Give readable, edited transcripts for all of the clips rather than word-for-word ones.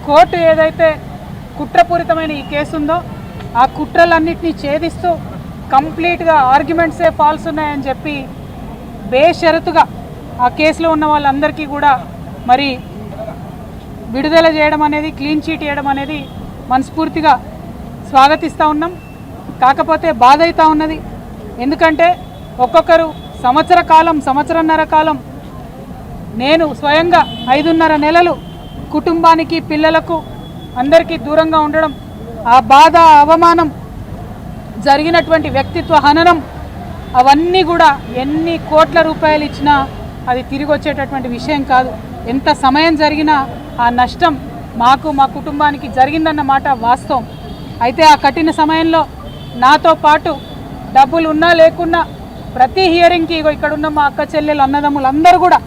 Court ఏదైతే కుట్రపూరితమైన ఈ case ఉందో ఆ కుట్రలన్నింటినీ ఛేదిస్తూ కంప్లీట్గా ఆర్గ్యుమెంట్సే ఫాల్స్ ఉన్నాయని చెప్పి బేషరతుగా ఆ కేసులో ఉన్న వాళ్ళందరికీ కూడా మరి విడుదల చేయడం అనేది, క్లీన్ చీట్ చేయడం అనేది మనస్ఫూర్తిగా స్వాగతిస్తూ ఉన్నాం. కాకపోతే బాధ అవుతూ ఉన్నది. ఎందుకంటే ఒక్కొక్కరు సంవత్సరన్నర కాలం నేను స్వయంగా 5.5 నెలలు కుటుంబానికి, పిల్లలకు అందరికీ దూరంగా ఉండడం, ఆ బాధ, అవమానం, జరిగినటువంటి వ్యక్తిత్వ హననం అవన్నీ కూడా ఎన్ని కోట్ల రూపాయలు ఇచ్చినా అది తిరిగి వచ్చేటటువంటి విషయం కాదు. ఎంత సమయం జరిగినా ఆ నష్టం మాకు, మా కుటుంబానికి జరిగిందన్న మాట వాస్తవం. అయితే ఆ కఠిన సమయంలో నాతో పాటు డబ్బులు ఉన్నా లేకున్నా ప్రతి హియరింగ్కి ఇక్కడ ఉన్న మా అక్క చెల్లెలు, అన్నదమ్ములు అందరూ కూడా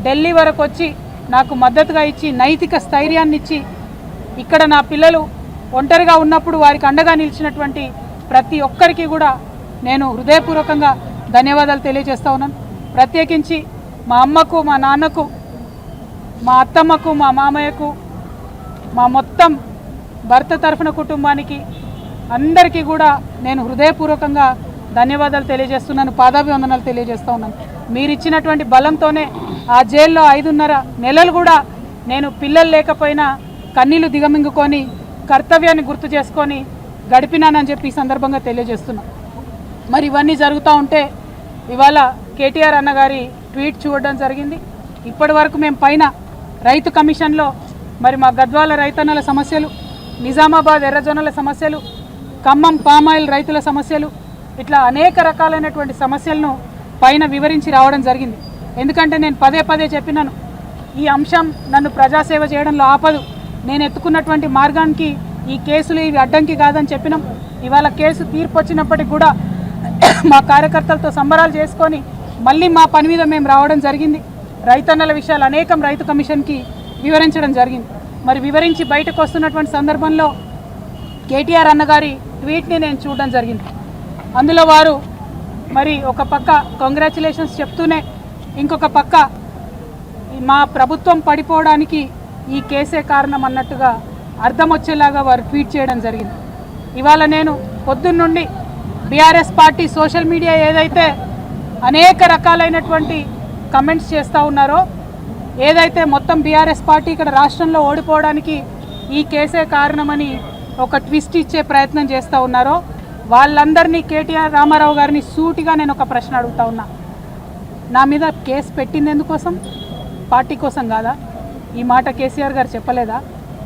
ఢిల్లీ వరకు వచ్చి నాకు మద్దతుగా ఇచ్చి, నైతిక స్థైర్యాన్ని ఇచ్చి, ఇక్కడ నా పిల్లలు ఒంటరిగా ఉన్నప్పుడు వారికి అండగా నిలిచినటువంటి ప్రతి ఒక్కరికి కూడా నేను హృదయపూర్వకంగా ధన్యవాదాలు తెలియజేస్తా ఉన్నాను. ప్రత్యేకించి మా అమ్మకు, మా నాన్నకు, మా అత్తమ్మకు, మా మామయ్యకు, మా మొత్తం భర్త తరఫున కుటుంబానికి అందరికీ కూడా నేను హృదయపూర్వకంగా ధన్యవాదాలు తెలియజేస్తున్నాను, పాదాభివందనాలు తెలియజేస్తూ ఉన్నాను. మీరు ఇచ్చినటువంటి బలంతోనే ఆ జైల్లో 5.5 నెలలు కూడా నేను పిల్లలు లేకపోయినా కన్నీళ్లు దిగమింగుకొని కర్తవ్యాన్ని గుర్తు చేసుకొని గడిపినానని చెప్పి ఈ సందర్భంగా తెలియజేస్తున్నా. మరి ఇవన్నీ జరుగుతూ ఉంటే ఇవాళ కేటీఆర్ అన్నగారి ట్వీట్ చూడడం జరిగింది. ఇప్పటి వరకు మేము పైన రైతు కమిషన్లో మరి మా గద్వాల రైతన్నల సమస్యలు, నిజామాబాద్ ఎర్రజొన్నల సమస్యలు, ఖమ్మం పామాయిల్ రైతుల సమస్యలు, ఇట్లా అనేక రకాలైనటువంటి సమస్యలను పైన వివరించి రావడం జరిగింది. ఎందుకంటే నేను పదే పదే చెప్పినాను, ఈ అంశం నన్ను ప్రజాసేవ చేయడంలో ఆపదు, నేను ఎత్తుకున్నటువంటి మార్గానికి ఈ కేసులు ఇవి అడ్డంకి కాదని చెప్పినాం. ఇవాళ కేసు తీర్పు వచ్చినప్పటికి కూడా మా కార్యకర్తలతో సంబరాలు చేసుకొని మళ్ళీ మా పని మీద మేము రావడం జరిగింది. రైతన్నల విషయాలు అనేకం రైతు కమిషన్కి వివరించడం జరిగింది. మరి వివరించి బయటకు వస్తున్నటువంటి సందర్భంలో కేటీఆర్ అన్నగారి ట్వీట్ని నేను చూడడం జరిగింది. అందులో వారు మరి ఒక పక్క కంగ్రాచులేషన్స్ చెప్తూనే ఇంకొక పక్క మా ప్రభుత్వం పడిపోవడానికి ఈ కేసే కారణం అన్నట్టుగా అర్థం వచ్చేలాగా వారు ట్వీట్ చేయడం జరిగింది. ఇవాళ నేను పొద్దున్నుండి బీఆర్ఎస్ పార్టీ సోషల్ మీడియా ఏదైతే అనేక రకాలైనటువంటి కమెంట్స్ చేస్తూ ఉన్నారో, ఏదైతే మొత్తం బీఆర్ఎస్ పార్టీ ఇక్కడ రాష్ట్రంలో ఓడిపోవడానికి ఈ కేసే కారణమని ఒక ట్విస్ట్ ఇచ్చే ప్రయత్నం చేస్తూ ఉన్నారో వాళ్ళందరినీ కేటీఆర్ రామారావు గారిని సూటిగా నేను ఒక ప్రశ్న అడుగుతా ఉన్నా. నా మీద కేసు పెట్టింది ఎందుకోసం? పార్టీ కోసం కాదా? ఈ మాట కేసీఆర్ గారు చెప్పలేదా?